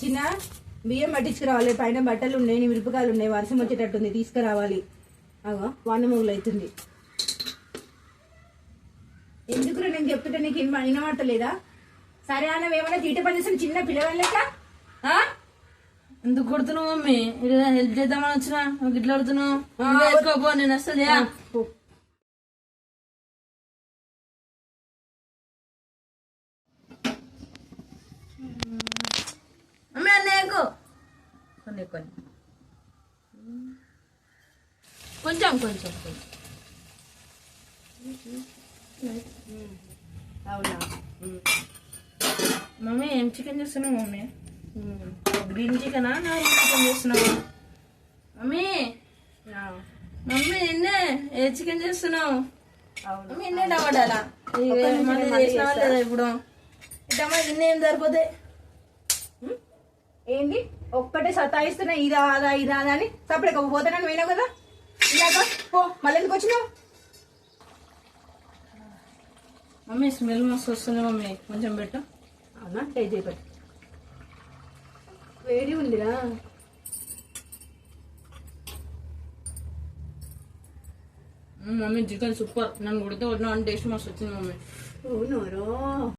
చిన్న బియ్యం పట్టించుకురావాలి. పైన బట్టలు ఉన్నాయి, మిరపకాయలు ఉన్నాయి, వర్షం వచ్చేటట్టుంది, తీసుకురావాలి. అగో వాన మొగులు అవుతుంది. ఎందుకురా నేను చెప్తుంటే నీకు వినమాటలేదా? సరే అన్న ఏమైనా తీట పని చేసిన చిన్న పిల్లవాళ్ళ లెక్క ఎందుకు కొడుతున్నావు మమ్మీ? హెల్ప్ చేద్దామని వచ్చినా ఇట్లా కొడుతున్నావు. నేను వస్తుంది మమ్మీ. అన్నయ్యకు కొన్ని కొన్ని కొంచెం కొంచెం కొంచెం. అవునా? మమ్మీ ఏం చికెన్ చేస్తున్నావు మమ్మీ? గ్రీన్ చికెనా నార్మల్ చికెన్ చేస్తున్నావా మమ్మీ? మమ్మీ నిన్నే ఏ చికెన్ చేస్తున్నావు? మమ్మీ నిన్నే టమాటాలా చేసినావా లేదా? ఇప్పుడు టమాటా నిన్నే ఏం సరిపోతాయి? ఏంటి ఒక్కటే సతాయిస్తున్నా, ఇదా అదా ఇదా అదా అని. సపరేట్ పోతానని పోయినావు కదా, ఇలాగా పో. మళ్ళీ ఎందుకు వచ్చినావు? మమ్మీ స్మెల్ మస్తు వస్తుంది మమ్మీ, కొంచెం పెట్టు. అవునా? టేస్ట్ చేయబట్టి వేడి ఉందిరా. Mummy chicken super. నన్ను కొడితే కొట్టినా టేస్ట్ మస్తు వచ్చింది మమ్మీ. అవునోరో.